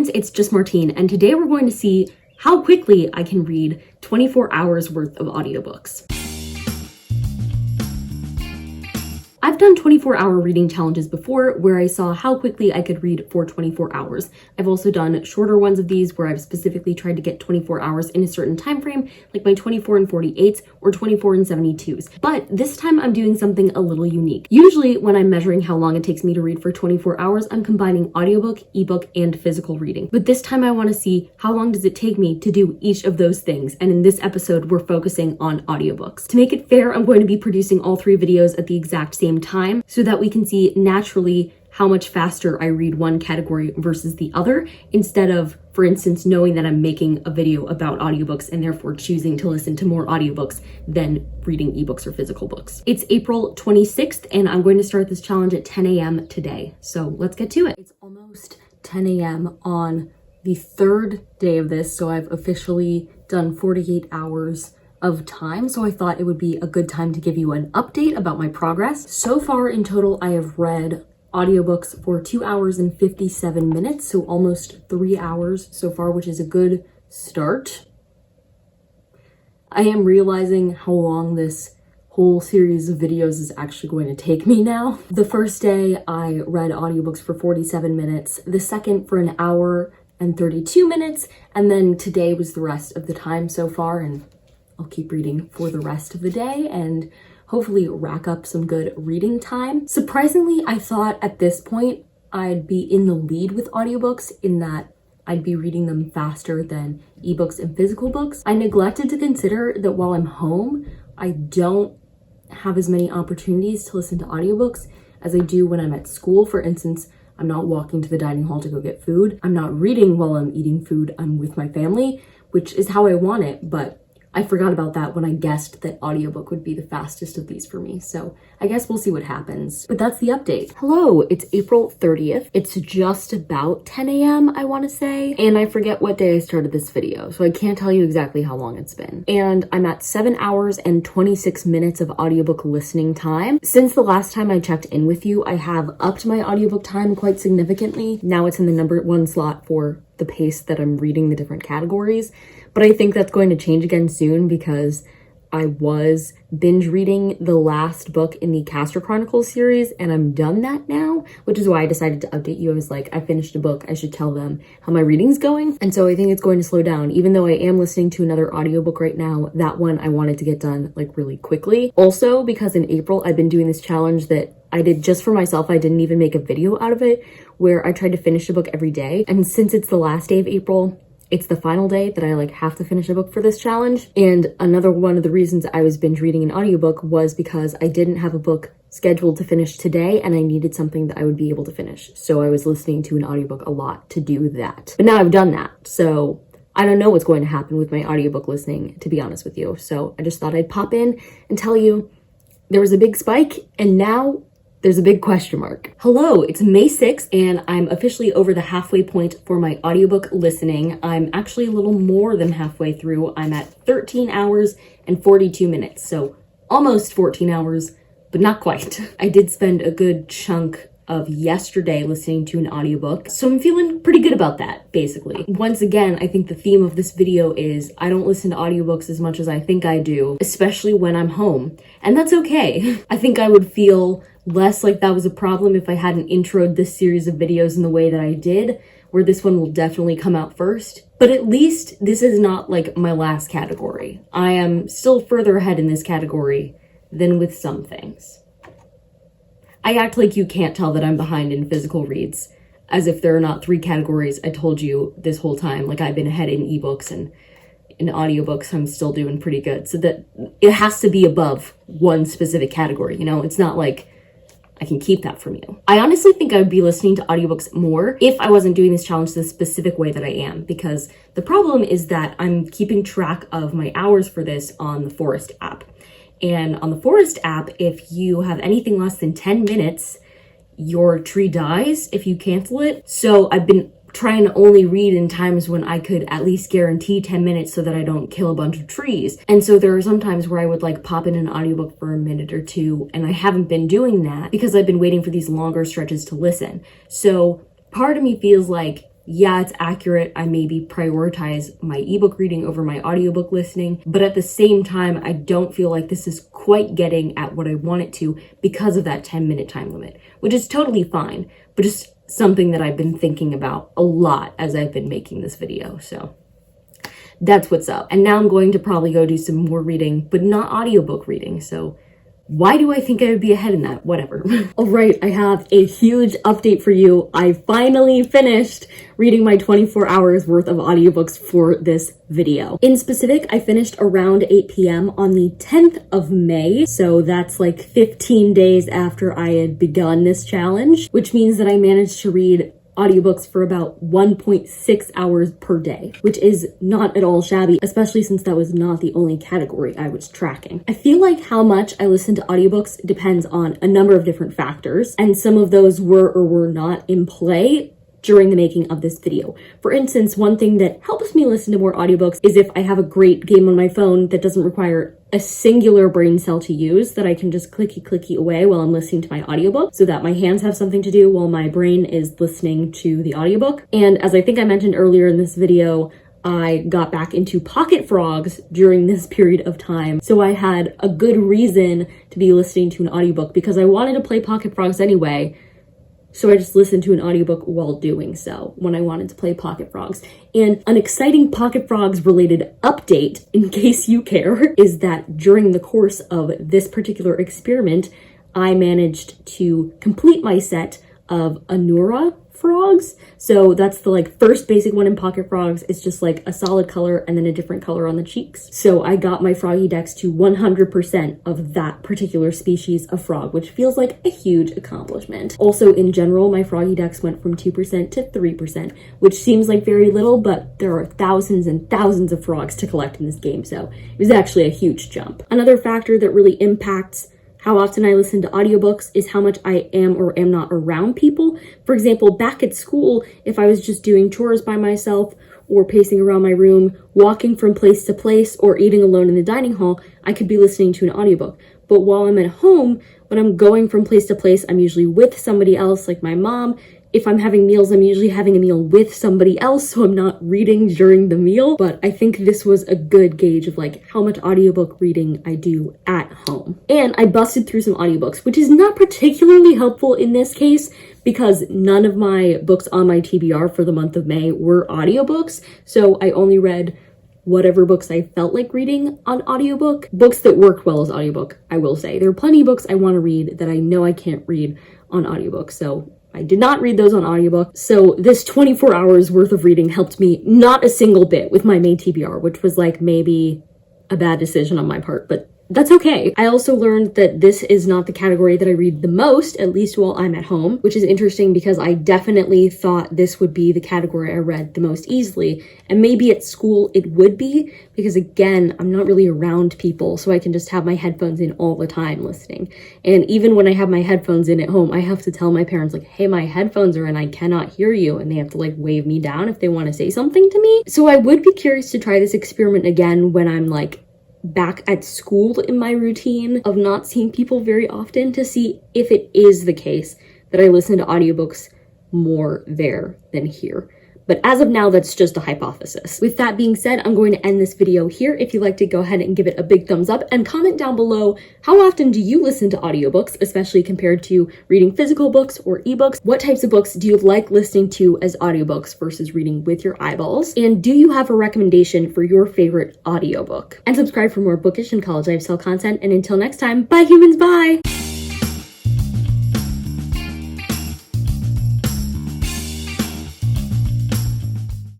friends, it's just Martine, and today we're going to see how quickly I can read 24 hours worth of audiobooks. I've done 24-hour reading challenges before where I saw how quickly I could read for 24 hours. I've also done shorter ones of these where I've specifically tried to get 24 hours in a certain time frame, like my 24 and 48s or 24 and 72s. But this time I'm doing something a little unique. Usually when I'm measuring how long it takes me to read for 24 hours, I'm combining audiobook, ebook, and physical reading. But this time I want to see how long does it take me to do each of those things. And in this episode, we're focusing on audiobooks. To make it fair, I'm going to be producing all three videos at the exact same time so that we can see naturally how much faster I read one category versus the other, instead of, for instance, knowing that I'm making a video about audiobooks and therefore choosing to listen to more audiobooks than reading ebooks or physical books. It's April 26th and I'm going to start this challenge at 10 a.m. today. So let's get to it. It's almost 10 a.m. on the third day of this, so I've officially done 48 hours of time, so I thought it would be a good time to give you an update about my progress. So far in total, I have read audiobooks for 2 hours and 57 minutes, so almost 3 hours so far, which is a good start. I am realizing how long this whole series of videos is actually going to take me now. The first day I read audiobooks for 47 minutes, the second for an hour and 32 minutes, and then today was the rest of the time so far, and I'll keep reading for the rest of the day and hopefully rack up some good reading time. Surprisingly, I thought at this point I'd be in the lead with audiobooks in that I'd be reading them faster than ebooks and physical books. I neglected to consider that while I'm home, I don't have as many opportunities to listen to audiobooks as I do when I'm at school. For instance, I'm not walking to the dining hall to go get food. I'm not reading while I'm eating food. I'm with my family, which is how I want it, but I forgot about that when I guessed that audiobook would be the fastest of these for me. So I guess we'll see what happens. But that's the update. Hello, it's April 30th. It's just about 10 a.m. I want to say. And I forget what day I started this video, so I can't tell you exactly how long it's been. And I'm at 7 hours and 26 minutes of audiobook listening time. Since the last time I checked in with you, I have upped my audiobook time quite significantly. Now it's in the number 1 slot for the pace that I'm reading the different categories. But I think that's going to change again soon because I was binge reading the last book in the Castor Chronicles series and I'm done that now, which is why I decided to update you. I was like, I finished a book, I should tell them how my reading's going. And so I think it's going to slow down, even though I am listening to another audiobook right now. That one I wanted to get done like really quickly. Also, because in April, I've been doing this challenge that I did just for myself. I didn't even make a video out of it, where I tried to finish a book every day. And since it's the last day of April, it's the final day that I have to finish a book for this challenge. And another one of the reasons I was binge reading an audiobook was because I didn't have a book scheduled to finish today and I needed something that I would be able to finish. So I was listening to an audiobook a lot to do that. But now I've done that. So I don't know what's going to happen with my audiobook listening, to be honest with you. So I just thought I'd pop in and tell you there was a big spike and now there's a big question mark. Hello, it's May 6th and I'm officially over the halfway point for my audiobook listening. I'm actually a little more than halfway through. I'm at 13 hours and 42 minutes, so almost 14 hours, but not quite. I did spend a good chunk of yesterday listening to an audiobook, so I'm feeling pretty good about that, basically. Once again, I think the theme of this video is I don't listen to audiobooks as much as I think I do, especially when I'm home, and that's okay. I think I would feel less like that was a problem if I hadn't introed this series of videos in the way that I did, where this one will definitely come out first. But at least this is not like my last category. I am still further ahead in this category than with some things. I act like you can't tell that I'm behind in physical reads, as if there are not 3 categories I told you this whole time. Like I've been ahead in ebooks and in audiobooks, I'm still doing pretty good. So that it has to be above one specific category, you know? It's not like I can keep that from you. I honestly think I would be listening to audiobooks more if I wasn't doing this challenge the specific way that I am, because the problem is that I'm keeping track of my hours for this on the Forest app. And on the Forest app, if you have anything less than 10 minutes, your tree dies if you cancel it. So I've been trying to only read in times when I could at least guarantee 10 minutes so that I don't kill a bunch of trees. And so there are some times where I would pop in an audiobook for a minute or two, and I haven't been doing that because I've been waiting for these longer stretches to listen. So part of me feels like Yeah, it's accurate. I maybe prioritize my ebook reading over my audiobook listening, but at the same time, I don't feel like this is quite getting at what I want it to because of that 10-minute time limit, which is totally fine, but just something that I've been thinking about a lot as I've been making this video. So that's what's up. And now I'm going to probably go do some more reading, but not audiobook reading. So why do I think I would be ahead in that? Whatever. All right, I have a huge update for you. I finally finished reading my 24 hours worth of audiobooks for this video. In specific, I finished around 8 p.m. on the 10th of May. So that's like 15 days after I had begun this challenge, which means that I managed to read audiobooks for about 1.6 hours per day, which is not at all shabby, especially since that was not the only category I was tracking. I feel like how much I listen to audiobooks depends on a number of different factors, and some of those were or were not in play during the making of this video. For instance, one thing that helps me listen to more audiobooks is if I have a great game on my phone that doesn't require a singular brain cell to use, that I can just clicky away while I'm listening to my audiobook so that my hands have something to do while my brain is listening to the audiobook. And as I think I mentioned earlier in this video, I got back into pocket frogs during this period of time. So I had a good reason to be listening to an audiobook because I wanted to play pocket frogs anyway. So I just listened to an audiobook while doing so when I wanted to play Pocket Frogs. And an exciting Pocket Frogs related update, in case you care, is that during the course of this particular experiment, I managed to complete my set of Anura frogs. So that's the first basic one in Pocket Frogs. It's just like a solid color and then a different color on the cheeks. So I got my froggy decks to 100% of that particular species of frog, which feels like a huge accomplishment. Also, in general, my froggy decks went from 2% to 3%, which seems like very little, but there are thousands and thousands of frogs to collect in this game. So it was actually a huge jump. Another factor that really impacts how often I listen to audiobooks is how much I am or am not around people. For example, back at school, if I was just doing chores by myself or pacing around my room, walking from place to place, or eating alone in the dining hall, I could be listening to an audiobook. But while I'm at home, when I'm going from place to place, I'm usually with somebody else, like my mom. If I'm having meals, I'm usually having a meal with somebody else, so I'm not reading during the meal. But I think this was a good gauge of how much audiobook reading I do at home. And I busted through some audiobooks, which is not particularly helpful in this case because none of my books on my TBR for the month of May were audiobooks. So I only read whatever books I felt like reading on audiobook. Books that worked well as audiobook, I will say. There are plenty of books I want to read that I know I can't read on audiobook, so I did not read those on audiobook. So this 24 hours worth of reading helped me not a single bit with my May TBR, which was maybe a bad decision on my part, but that's okay. I also learned that this is not the category that I read the most, at least while I'm at home, which is interesting because I definitely thought this would be the category I read the most easily. And maybe at school it would be, because again, I'm not really around people, so I can just have my headphones in all the time listening. And even when I have my headphones in at home, I have to tell my parents hey, my headphones are in, I cannot hear you. And they have to wave me down if they want to say something to me. So I would be curious to try this experiment again when I'm back at school in my routine of not seeing people very often, to see if it is the case that I listen to audiobooks more there than here. But as of now, that's just a hypothesis. With that being said, I'm going to end this video here. If you liked it, go ahead and give it a big thumbs up and comment down below, how often do you listen to audiobooks, especially compared to reading physical books or ebooks? What types of books do you like listening to as audiobooks versus reading with your eyeballs? And do you have a recommendation for your favorite audiobook? And subscribe for more bookish and college lifestyle content. And until next time, bye humans, bye!